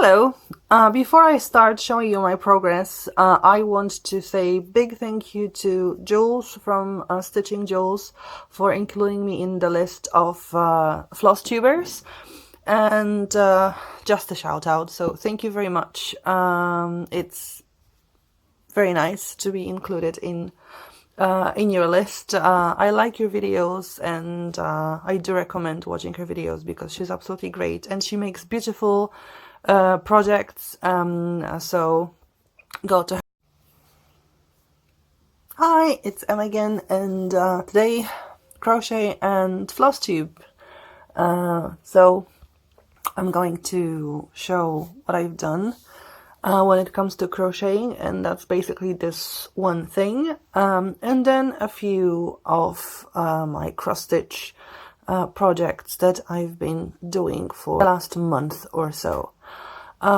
Hello! Before I start showing you my progress, I want to say big thank you to Jules from Stitching Jules for including me in the list of FlossTubers, and just a shout out, so thank you very much. It's very nice to be included in your list. I like your videos, and I do recommend watching her videos because she's absolutely great and she makes beautiful projects, so go to her. Hi, it's Em again, and today crochet and floss tube. So I'm going to show what I've done when it comes to crocheting, and that's basically this one thing, and then a few of my cross stitch projects that I've been doing for the last month or so.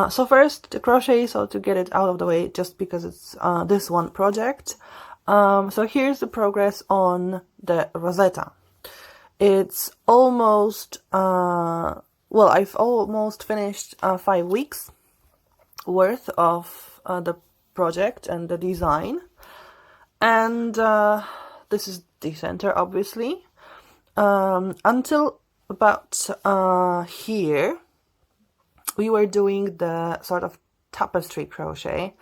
So first the crochet, so to get it out of the way, just because it's this one project. So here's the progress on the Rosetta. It's almost well, I've almost finished 5 weeks worth of the project and the design, and this is the center, obviously. Until about here we were doing the sort of tapestry crochet,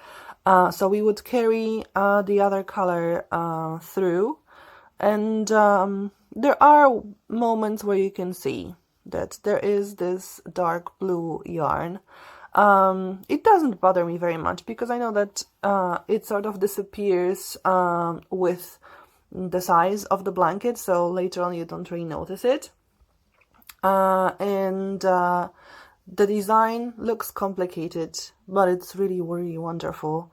so we would carry the other color through, and there are moments where you can see that there is this dark blue yarn. It doesn't bother me very much because I know that it sort of disappears with the size of the blanket, so later on you don't really notice it. And the design looks complicated, but it's really, really wonderful.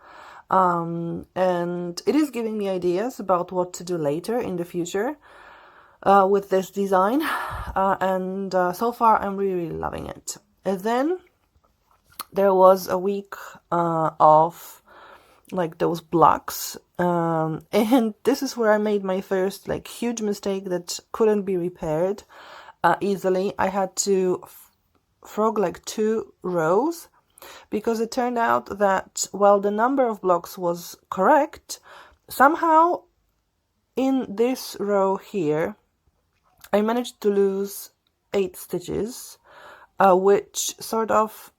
And it is giving me ideas about what to do later in the future with this design. And so far I'm really, really loving it. And then there was a week of like those blocks, and this is where I made my first like huge mistake that couldn't be repaired easily. I had to frog like 2 rows because it turned out that while the number of blocks was correct, somehow in this row here I managed to lose 8 stitches, which sort of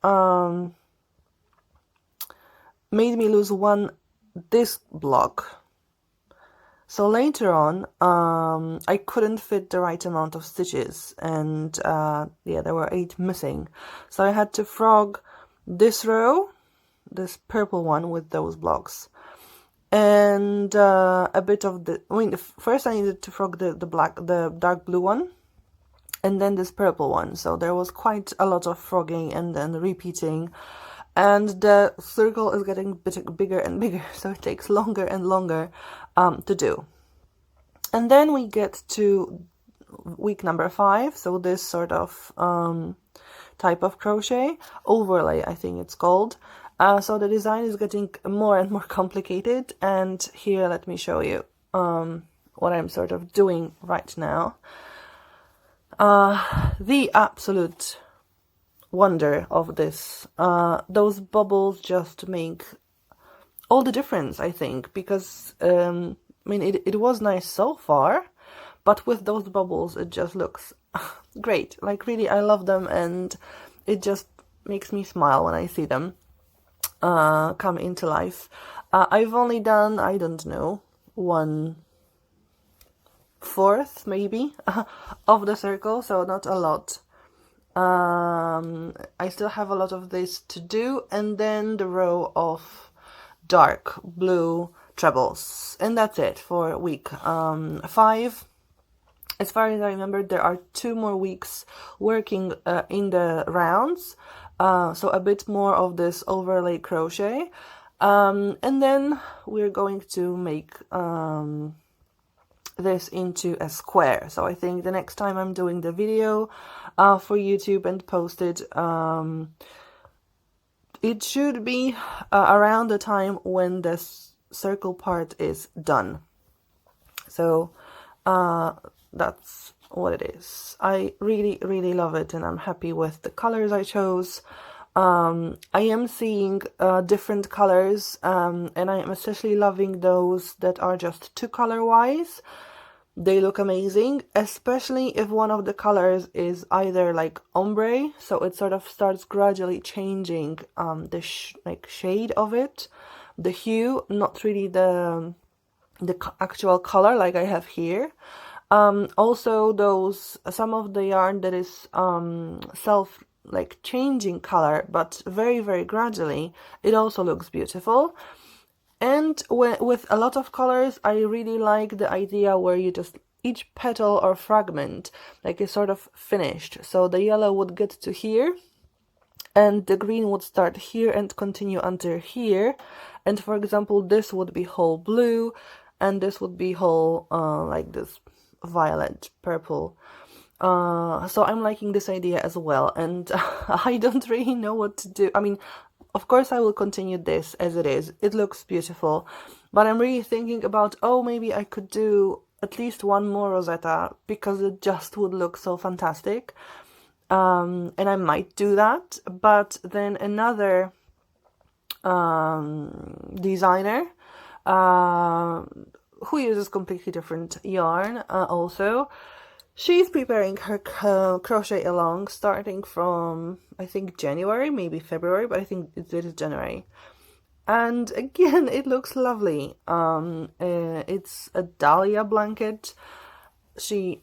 made me lose this block. So later on I couldn't fit the right amount of stitches, and yeah, there were 8 missing, so I had to frog this row, this purple one with those blocks, and a bit of the, I mean, first I needed to frog the dark blue one, and then this purple one. So there was quite a lot of frogging and then repeating, and the circle is getting bigger and bigger, so it takes longer and longer to do. And then we get to week number 5, so this sort of type of crochet overlay, I think it's called. So the design is getting more and more complicated, and here let me show you what I'm sort of doing right now. The absolute wonder of this, those bubbles just make all the difference, I think, because I mean, it was nice so far, but with those bubbles it just looks great. Like, really, I love them, and it just makes me smile when I see them come into life. I've only done, I don't know, 1/4 maybe of the circle, so not a lot. I still have a lot of this to do, and then the row of dark blue trebles, and that's it for week 5. As far as I remember, there are 2 more weeks working in the rounds, so a bit more of this overlay crochet, and then we're going to make this into a square. So I think the next time I'm doing the video for YouTube and post it, it should be around the time when the circle part is done. So that's what it is. I really, really love it, and I'm happy with the colors I chose. I am seeing different colors, and I am especially loving those that are just two color wise. They look amazing, especially if one of the colors is either like ombre, so it sort of starts gradually changing the shade of it, the hue, not really the actual color like I have here. Also some of the yarn that is changing color, but very, very gradually, it also looks beautiful. And with a lot of colors, I really like the idea where you just, each petal or fragment, like, is sort of finished. So the yellow would get to here, and the green would start here and continue until here. And for example, this would be whole blue, and this would be whole, like this violet, purple. So I'm liking this idea as well, and I don't really know what to do. I mean, of course I will continue this as it is. It looks beautiful, but I'm really thinking about, oh, maybe I could do at least one more Rosetta, because it just would look so fantastic. And I might do that, but then another designer who uses completely different yarn also, she's preparing her crochet along starting from, I think, January, maybe February, but I think it is January. And again, it looks lovely. It's a dahlia blanket. She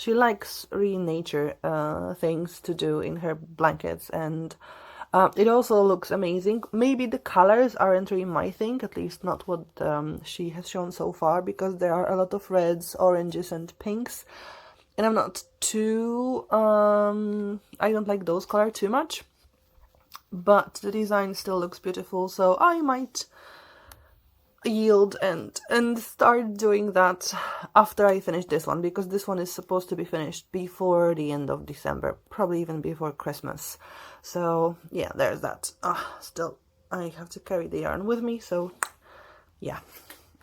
likes really nature things to do in her blankets, and it also looks amazing. Maybe the colors aren't really my thing, at least not what she has shown so far, because there are a lot of reds, oranges, and pinks, and I'm not too I don't like those colors too much, but the design still looks beautiful, so I might yield and start doing that after I finish this one, because this one is supposed to be finished before the end of December, probably even before Christmas. So yeah, there's that. Still I have to carry the yarn with me, so yeah.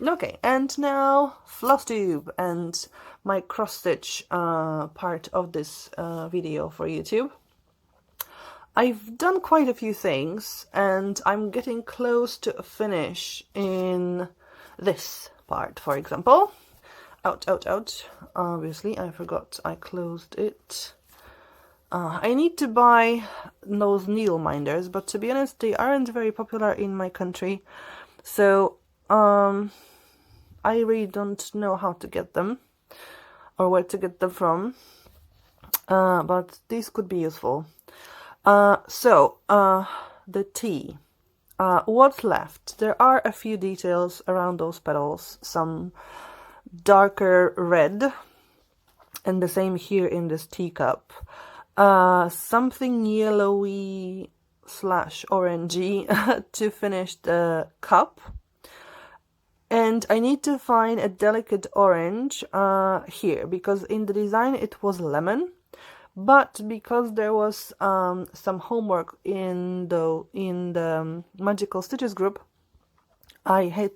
Okay, and now FlossTube and my cross stitch part of this video for YouTube. I've done quite a few things, and I'm getting close to a finish in this part, for example. Ouch, ouch, ouch. Obviously, I forgot I closed it. I need to buy those needle minders, but to be honest, they aren't very popular in my country. So, I really don't know how to get them, or where to get them from. But these could be useful. The T. What's left? There are a few details around those petals, some darker red, and the same here in this teacup. Something yellowy / orangey to finish the cup. And I need to find a delicate orange here, because in the design it was lemon. But because there was some homework in the Magical Stitches group, I had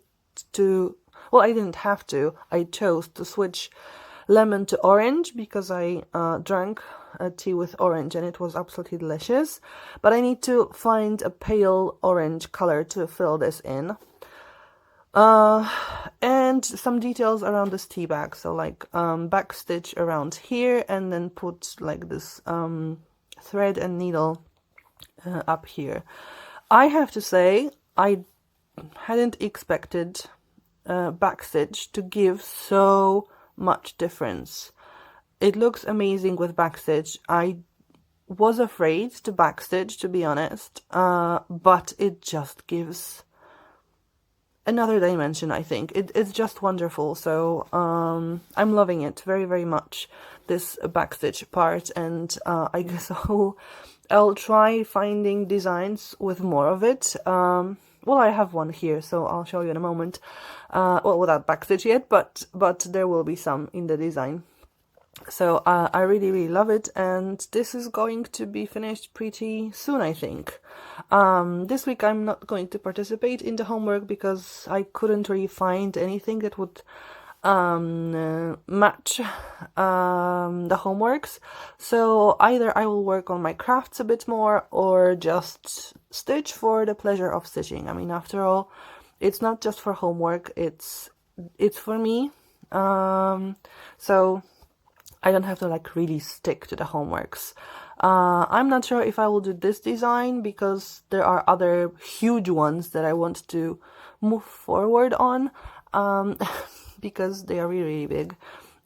to, well, I didn't have to, I chose to switch lemon to orange, because I drank a tea with orange and it was absolutely delicious. But I need to find a pale orange color to fill this in. And some details around this tea bag, so like back stitch around here, and then put like this thread and needle up here. I have to say, I hadn't expected back stitch to give so much difference. It looks amazing with back stitch. I was afraid to back stitch, to be honest, but it just gives another dimension, I think. It's just wonderful. So I'm loving it very, very much, this backstitch part, and I guess I'll try finding designs with more of it. Well, I have one here, so I'll show you in a moment. Well, without backstitch yet, but there will be some in the design. So I really, really love it, and this is going to be finished pretty soon, I think. This week I'm not going to participate in the homework because I couldn't really find anything that would match the homeworks. So either I will work on my crafts a bit more or just stitch for the pleasure of stitching. I mean, after all, it's not just for homework, it's for me. So I don't have to like really stick to the homeworks. I'm not sure if I will do this design because there are other huge ones that I want to move forward on. Because they are really, really big.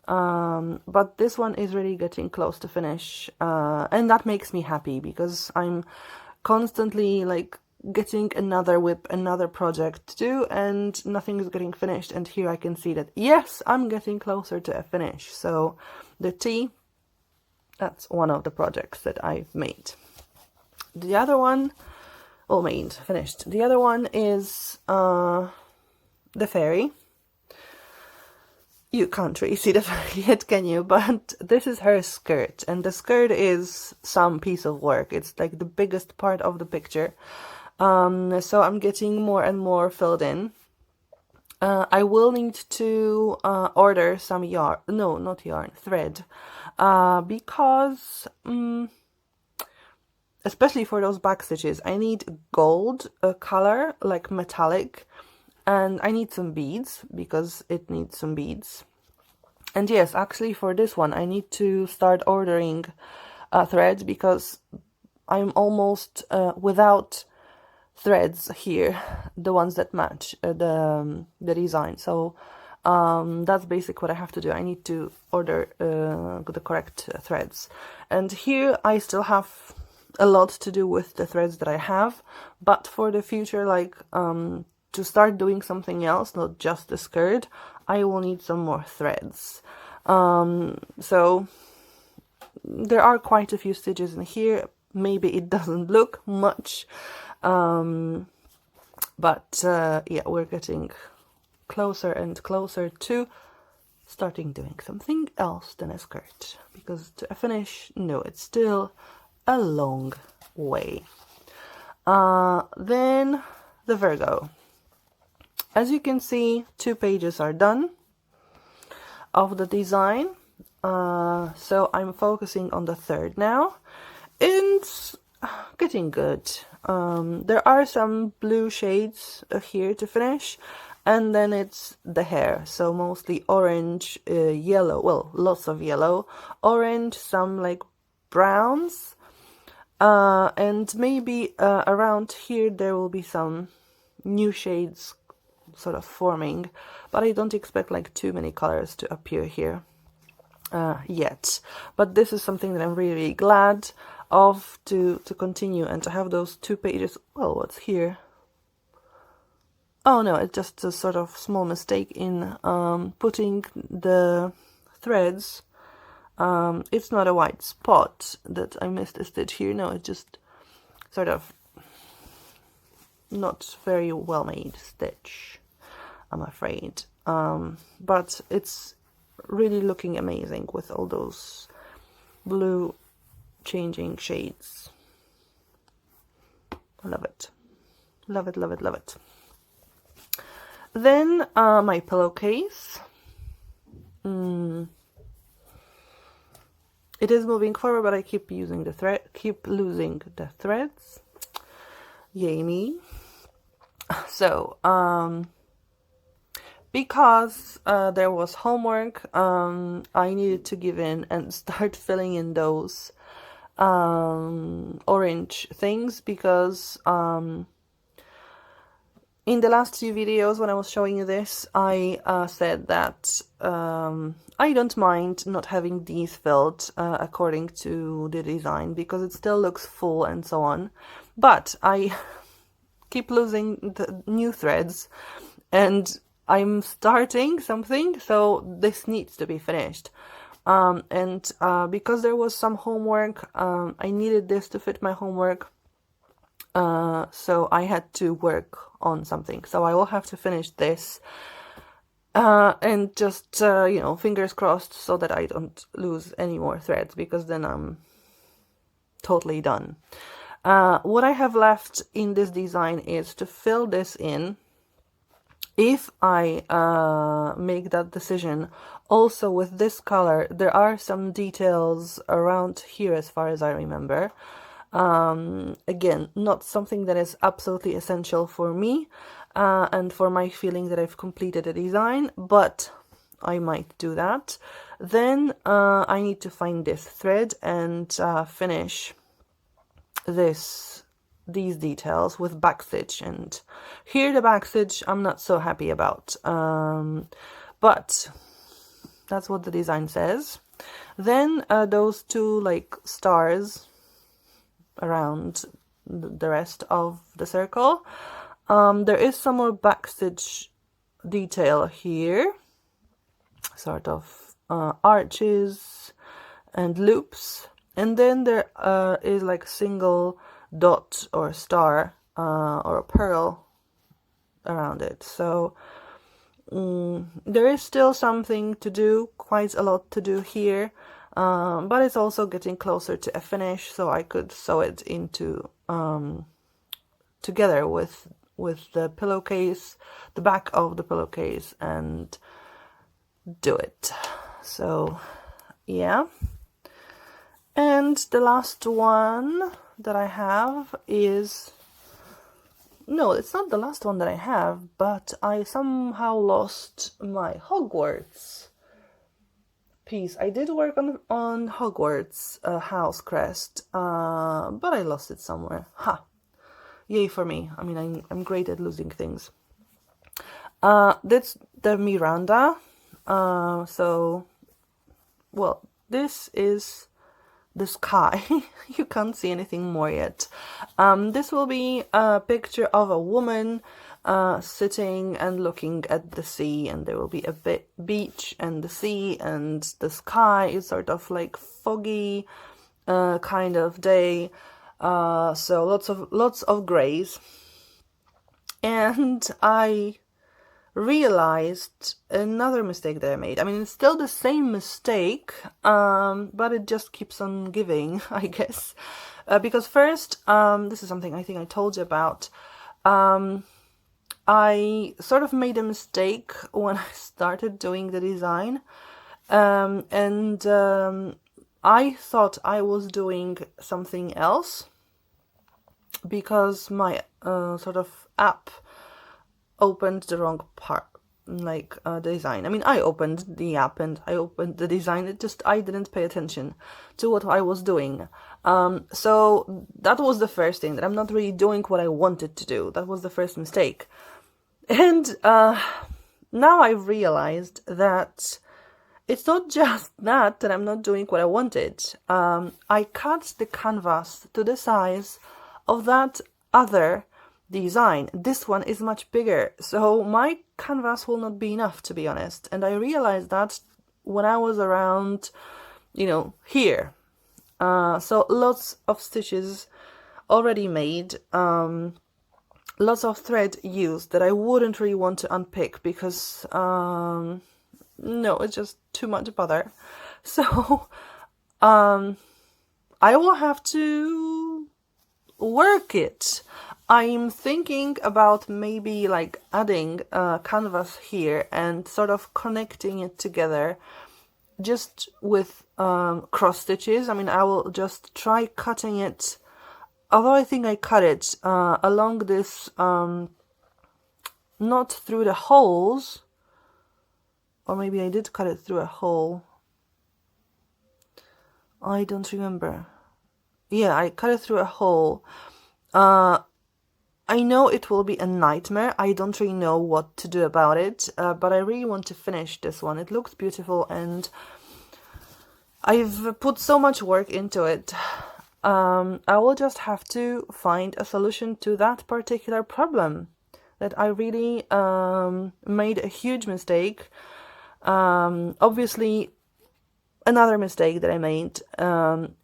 But this one is really getting close to finish, and that makes me happy because I'm constantly like getting another whip, another project to do, and nothing is getting finished. And here I can see that yes, I'm getting closer to a finish. So the T, that's one of the projects that I've made. The other one, finished. The other one is the fairy. You can't really see the fairy yet, can you? But this is her skirt, and the skirt is some piece of work. It's like the biggest part of the picture. So I'm getting more and more filled in. I will need to order some yarn. No, not yarn, thread. Because especially for those back stitches, I need gold color, like metallic. And I need some beads because it needs some beads. And yes, actually for this one, I need to start ordering threads because I'm almost without threads here, the ones that match the design. So that's basically what I have to do. I need to order the correct threads. And here I still have a lot to do with the threads that I have, but for the future, like to start doing something else, not just the skirt, I will need some more threads. So there are quite a few stitches in here. Maybe it doesn't look much, but yeah, we're getting closer and closer to starting doing something else than a skirt, because to a finish, no, it's still a long way. Then the Virgo. As you can see, 2 pages are done of the design, so I'm focusing on the 3rd now, and it's getting good. There are some blue shades here to finish, and then it's the hair, so mostly orange, yellow, well, lots of yellow, orange, some like browns, and maybe around here there will be some new shades sort of forming, but I don't expect like too many colors to appear here yet. But this is something that I'm really glad of to continue and to have those 2 pages. Well, what's here? Oh no, it's just a sort of small mistake in putting the threads. It's not a white spot that I missed a stitch here. No, it's just sort of not very well made stitch, I'm afraid. But it's really looking amazing with all those blue changing shades. Love it. Love it, love it, love it. Then my pillowcase. It is moving forward, but I keep losing the threads. Yay me. So, because there was homework, I needed to give in and start filling in those orange things, because in the last 2 videos when I was showing you this, I said that I don't mind not having these filled according to the design, because it still looks full and so on, but I keep losing the new threads and I'm starting something, so this needs to be finished. And because there was some homework, I needed this to fit my homework, so I had to work on something. So I will have to finish this, and just, you know, fingers crossed so that I don't lose any more threads, because then I'm totally done. What I have left in this design is to fill this in if I make that decision. Also with this color, there are some details around here as far as I remember. Again, not something that is absolutely essential for me and for my feeling that I've completed a design, but I might do that. Then I need to find this thread and finish these details with backstitch, and here the backstitch I'm not so happy about, but that's what the design says. Then those two like stars around the rest of the circle, there is some more backstitch detail here, sort of arches and loops, and then there is like a single dot or star or a pearl around it. So there is still something to do, quite a lot to do here, but it's also getting closer to a finish, so I could sew it into together with the pillowcase, the back of the pillowcase, and do it. So yeah. And the last one that I have is, no, it's not the last one that I have, but I somehow lost my Hogwarts piece. I did work on Hogwarts house crest, but I lost it somewhere. Ha! Yay for me. I mean, I'm great at losing things. That's the Miranda. So, well, this is the sky. You can't see anything more yet. This will be a picture of a woman sitting and looking at the sea, and there will be a beach and the sea, and the sky is sort of like foggy kind of day, so lots of grays. And I realized another mistake that I made. I mean, it's still the same mistake, but it just keeps on giving, I guess. Because first, this is something I think I told you about. I sort of made a mistake when I started doing the design, and I thought I was doing something else because my sort of app opened the wrong part, like design. I mean, I opened the app and I opened the design. It just, I didn't pay attention to what I was doing. So that was the first thing, that I'm not really doing what I wanted to do. That was the first mistake. And now I've realized that it's not just that I'm not doing what I wanted. I cut the canvas to the size of that other design. This one is much bigger, so my canvas will not be enough, to be honest. And I realized that when I was around, you know, here. So lots of stitches already made, lots of thread used that I wouldn't really want to unpick because no, it's just too much bother. So I will have to work it. I'm thinking about maybe like adding canvas here and sort of connecting it together just with cross stitches. I mean, I will just try cutting it, although I think I cut it along this, not through the holes, or maybe I did cut it through a hole. I don't remember. Yeah, I cut it through a hole. I know it will be a nightmare. I don't really know what to do about it, but I really want to finish this one. It looks beautiful and I've put so much work into it. I will just have to find a solution to that particular problem, that I really made a huge mistake. Obviously, another mistake that I made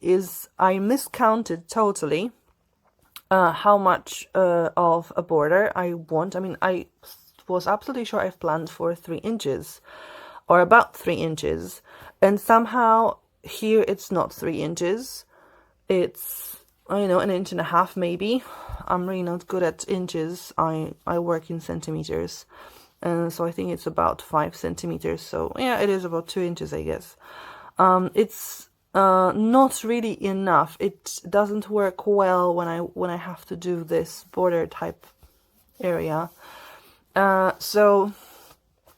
is I miscounted totally how much of a border I want. I mean, I was absolutely sure I've planned for 3 inches or about 3 inches, and somehow here it's not 3 inches. It's, I know, 1.5 inches maybe. I'm really not good at inches. I work in centimeters. so I think it's about 5 centimeters. So yeah, it is about 2 inches, I guess. It's not really enough. It doesn't work well when I have to do this border type area. So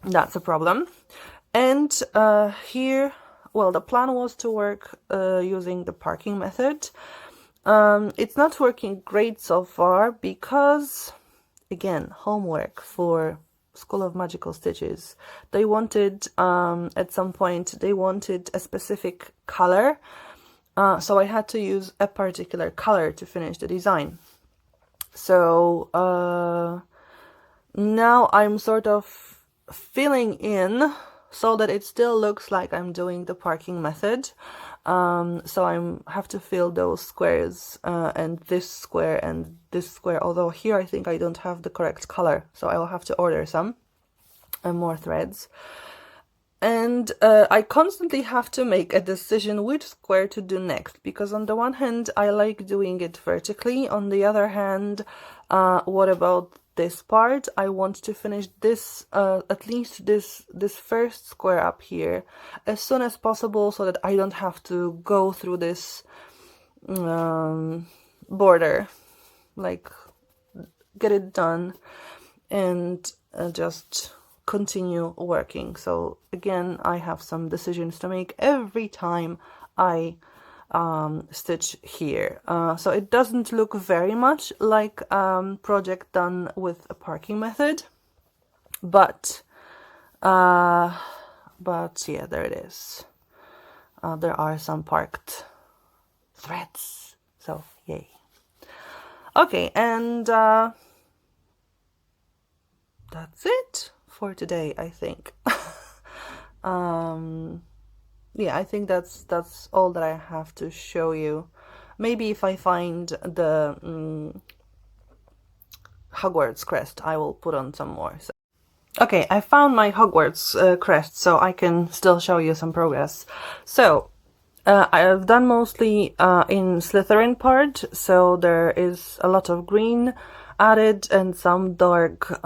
that's a problem. And here, well, the plan was to work using the parking method. It's not working great so far because, again, homework for School of Magical Stitches. They wanted, at some point, they wanted a specific color. So I had to use a particular color to finish the design. So now I'm sort of filling in so that it still looks like I'm doing the parking method. So I have to fill those squares, and this square, although here I think I don't have the correct color, so I will have to order some and more threads. And I constantly have to make a decision which square to do next, because on the one hand I like doing it vertically, on the other hand, what about this part? I want to finish this, at least this first square up here as soon as possible, so that I don't have to go through this border, like get it done and just continue working. So again, I have some decisions to make every time I stitch here. So it doesn't look very much like project done with a parking method, but yeah, there it is. There are some parked threads, so yay. Okay, and that's it for today, I think. Yeah, I think that's all that I have to show you. Maybe if I find the Hogwarts crest, I will put on some more. So. Okay, I found my Hogwarts crest, so I can still show you some progress. So I have done mostly in Slytherin part, so there is a lot of green added and some dark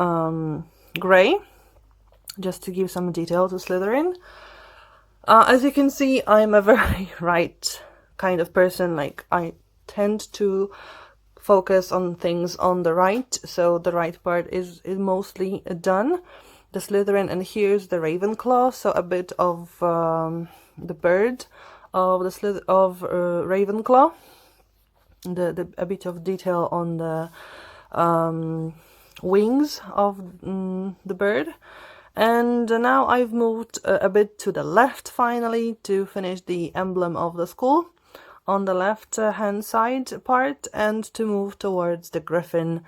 gray, just to give some detail to Slytherin. As you can see, I'm a very right kind of person. Like, I tend to focus on things on the right, so the right part is mostly done. The Slytherin, and here's the Ravenclaw, so a bit of the bird of the Ravenclaw, a bit of detail on the wings of the bird. And now I've moved a bit to the left finally to finish the emblem of the school on the left hand side part, and to move towards the griffin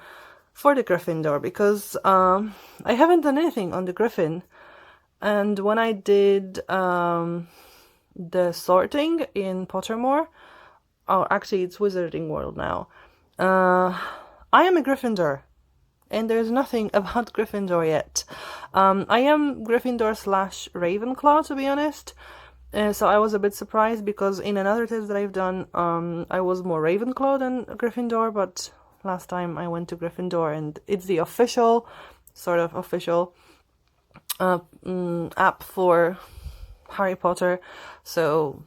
for the Gryffindor, because I haven't done anything on the griffin. And when I did the sorting in Pottermore, oh, actually it's Wizarding World now, I am a Gryffindor. And there's nothing about Gryffindor yet. I am Gryffindor / Ravenclaw, to be honest. So I was a bit surprised, because in another test that I've done, I was more Ravenclaw than Gryffindor, but last time I went to Gryffindor, and it's the official, sort of official app for Harry Potter. So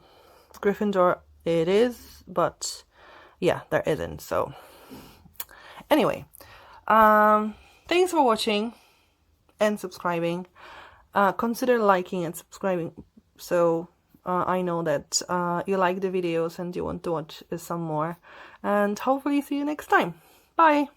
Gryffindor it is, but yeah, there isn't. So anyway. Thanks for watching and subscribing. Consider liking and subscribing, so I know that you like the videos and you want to watch some more. And hopefully see you next time. Bye!